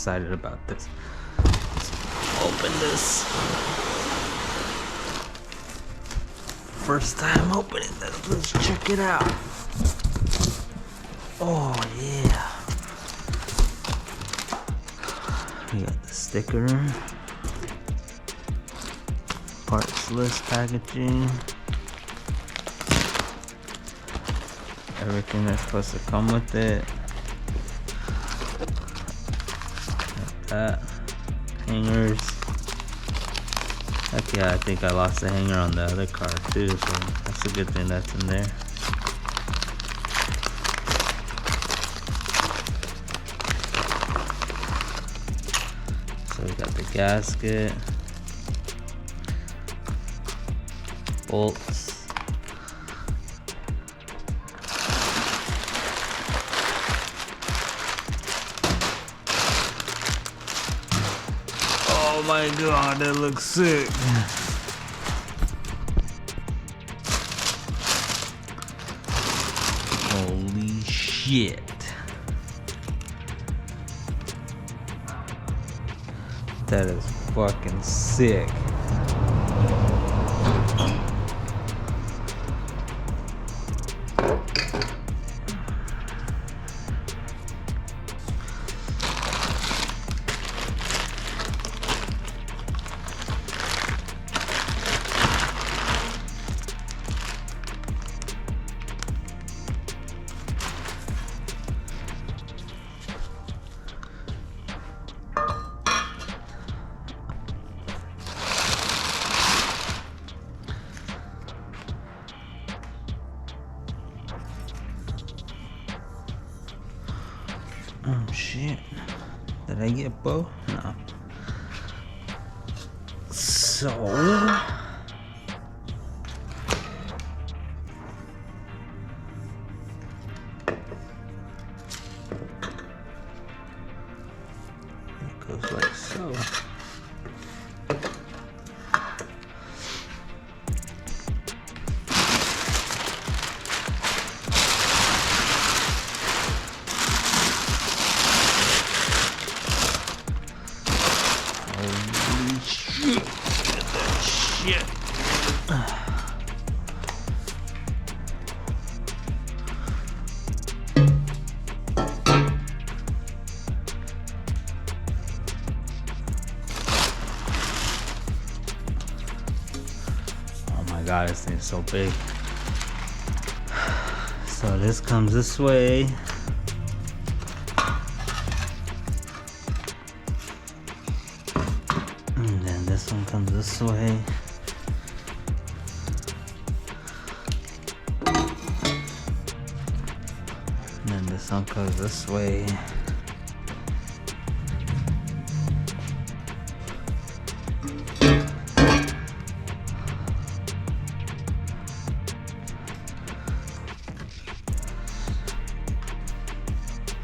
excited about this. Let's open this. First time opening this. Let's check it out. Oh yeah. We got the sticker. Parts list packaging. Everything that's supposed to come with it. Like that. Hangers. Heck yeah, I think I lost the hanger on the other car too, so that's a good thing that's in there. So we got the gasket. Bolts. Oh my god, that looks sick. Holy shit. That is fucking sick. Oh shit. Did I get both? No. So it goes like so. Holy shit. Look at that shit. Oh my god, this thing's so big. So this comes this way. And then this one comes this way. And then this one goes this way.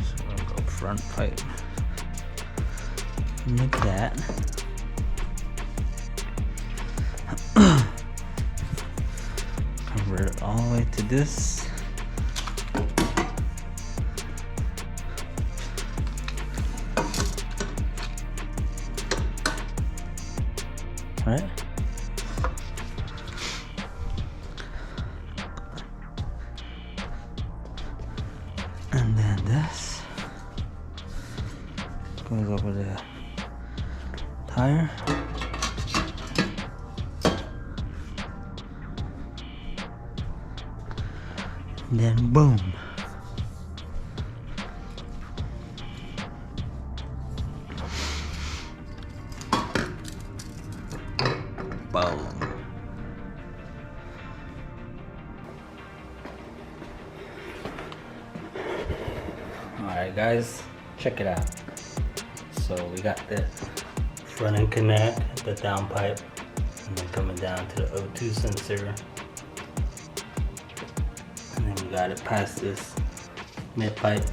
So we'll go front pipe. Like that. Convert it all the way to this. Right? And then this goes over the tire. And then boom. Boom. Alright guys, check it out. So we got the front end connect, the downpipe, and then coming down to the O2 sensor. And then we got it past this mid pipe.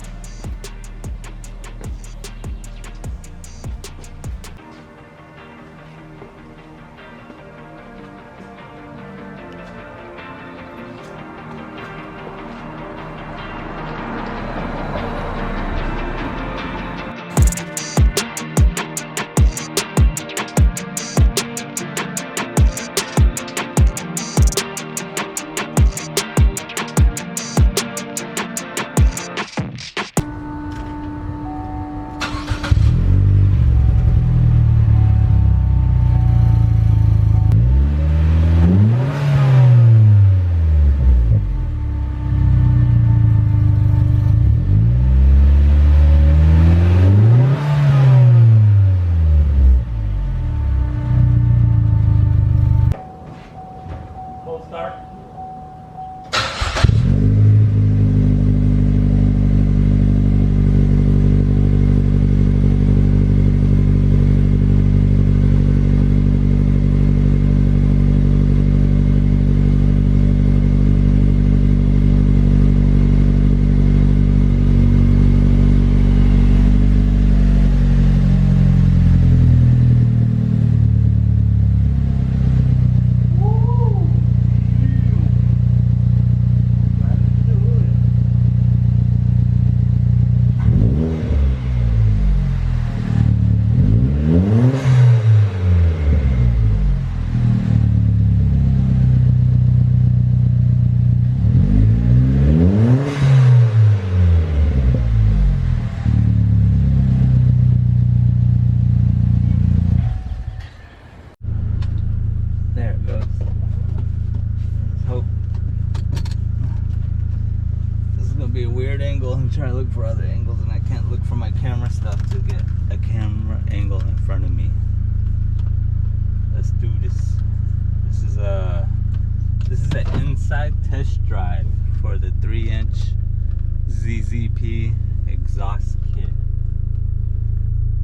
ZZP exhaust kit.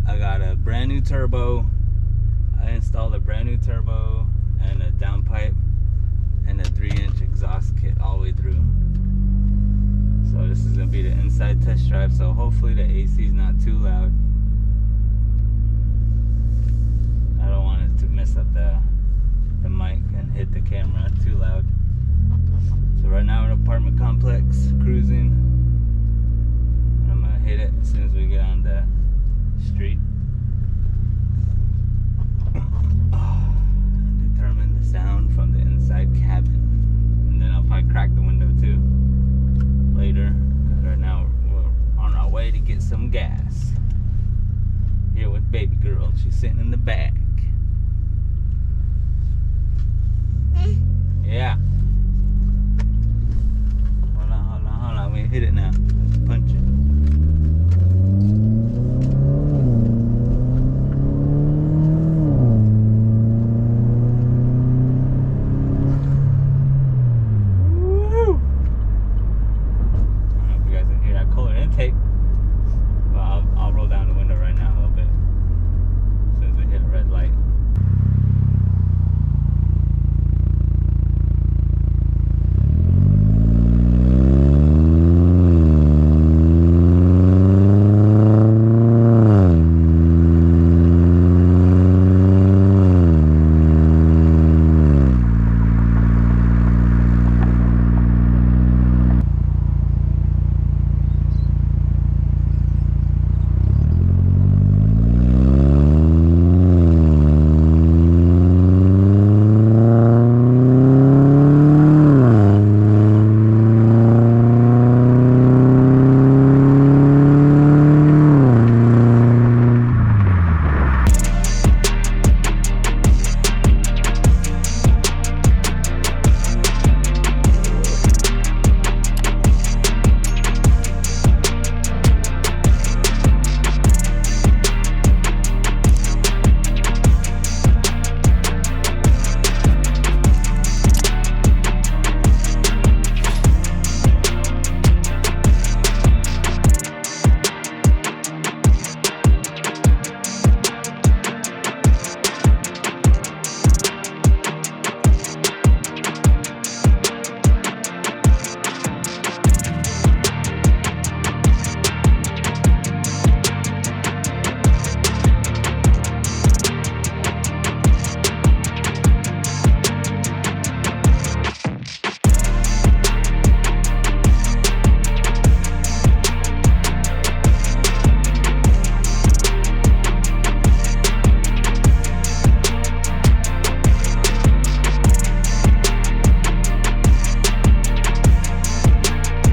I got a brand new turbo. I installed a brand new turbo and a downpipe and a 3-inch exhaust kit all the way through. So this is gonna be the inside test drive, so hopefully the AC is not too loud. I don't want it to mess up the mic and hit the camera too loud. So right now we're in an apartment complex, cruising. I'm gonna hit it as soon as we get on the street. Determine the sound from the inside cabin. And then I'll probably crack the window too later. Right now we're on our way to get some gas. Here with baby girl. She's sitting in the back. Yeah. Hold on. We hit it now. Let's punch it.